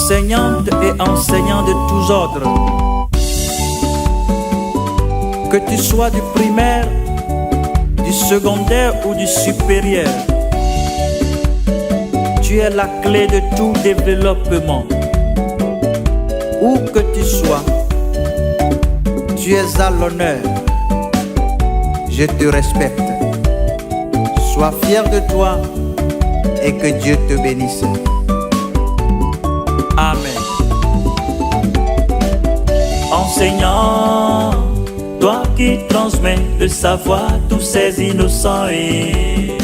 enseignantes et enseignants de tous ordres, que tu sois du primaire, du secondaire ou du supérieur, tu es la clé de tout développement. Où que tu sois, tu es à l'honneur. Je te respecte. Sois fier de toi et que Dieu te bénisse. Amen. Enseignant, toi qui transmets le savoir à tous ces innocents, et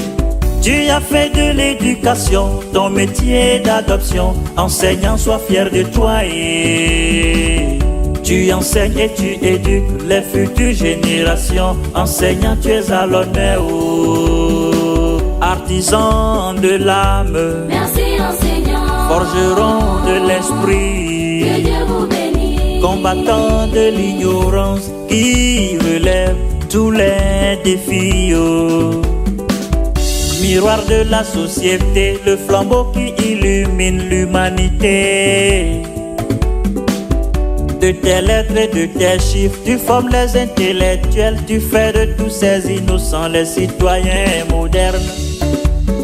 tu as fait de l'éducation ton métier d'adoption. Enseignant, sois fier de toi et tu enseignes et tu éduques les futures générations. Enseignant, tu es à l'honneur. Artisan de l'âme, merci enseignant. Forgeron de l'esprit, Que Dieu vous bénisse. Combattant de l'ignorance qui relève tous les défis. Miroir de la société, le flambeau qui illumine l'humanité. De tes lettres et de tes chiffres, tu formes les intellectuels, tu fais de tous ces innocents les citoyens modernes.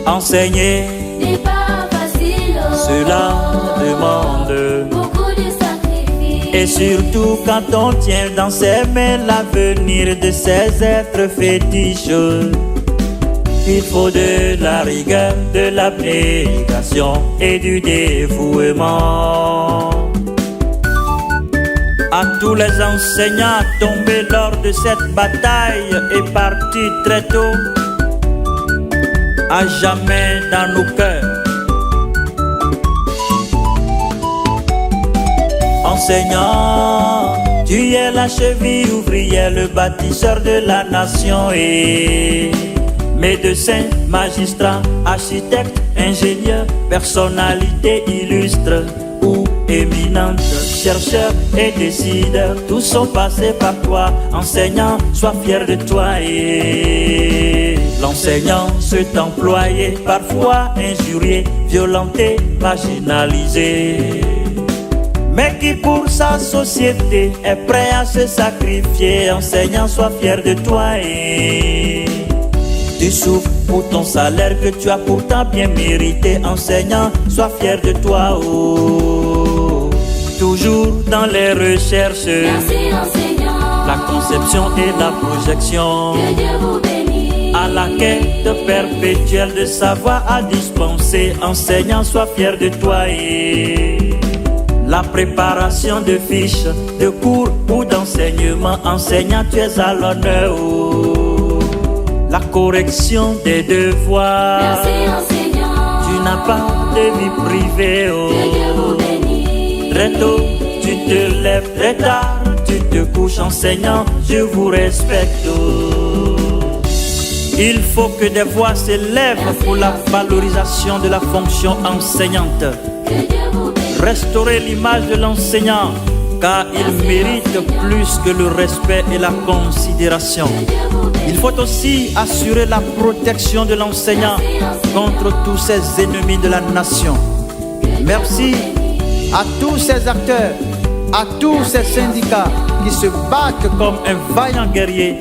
Enseigner, n'est pas facile. cela demande Beaucoup de sacrifices. et surtout quand on tient dans ses mains l'avenir de ces êtres fétiches. Il faut de la rigueur, de l'abnégation et du dévouement. À tous les enseignants tombés lors de cette bataille et partis très tôt, à jamais dans nos cœurs. Enseignant, tu es la cheville ouvrière, le bâtisseur de la nation, et médecin, magistrat, architecte, ingénieur, personnalité illustre ou éminente, chercheur et décideur, tous sont passés par toi. Enseignant, sois fier de toi et l'enseignant s'est employé, parfois injurié, violenté, marginalisé, mais qui pour sa société est prêt à se sacrifier. Enseignant, sois fier de toi et tu souffres pour ton salaire que tu as pourtant bien mérité. Enseignant, sois fier de toi, oh. Toujours dans les recherches, Merci enseignant. la conception et la projection, Que Dieu vous bénisse. à la quête perpétuelle de savoir à dispenser. Enseignant, sois fier de toi et la préparation de fiches, de cours ou d'enseignement. Enseignant, tu es à l'honneur, oh. La correction des devoirs, Merci enseignant. tu n'as pas de vie privée, Que oh. Dieu vous bénisse. Très tôt, tu te lèves, très tard, tu te couches. Enseignant, je vous respecte, oh. Il faut que des voix s'élèvent pour la valorisation de la fonction enseignante. Que Dieu vous bénisse. Restaurer l'image de l'enseignant, car il mérite plus que le respect et la considération. Que Dieu vous bénisse. Il faut aussi assurer la protection de l'enseignant contre tous ces ennemis de la nation. Merci à tous ces acteurs, à tous ces syndicats qui se battent comme un vaillant guerrier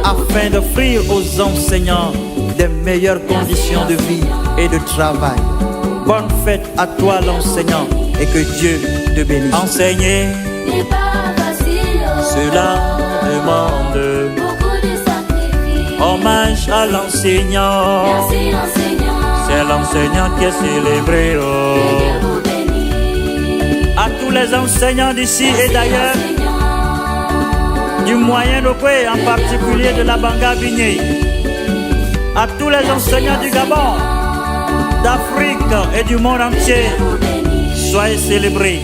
afin d'offrir aux enseignants des meilleures conditions de vie et de travail. Bonne fête à toi l'enseignant et que Dieu te bénisse. Enseigner, N'est pas facile. cela demande Beaucoup de sacrifices. hommage à l'enseignant. Merci enseignant. C'est l'enseignant qui est célébré, Que oh. Dieu vous bénisse. À tous les enseignants d'ici et d'ailleurs, Enseignant. du Moyen-Ogooué, en particulier de la Banga Bigné. À tous les enseignants du Gabon, d'Afrique et du monde entier, Vous bénisse. soyez célébrés.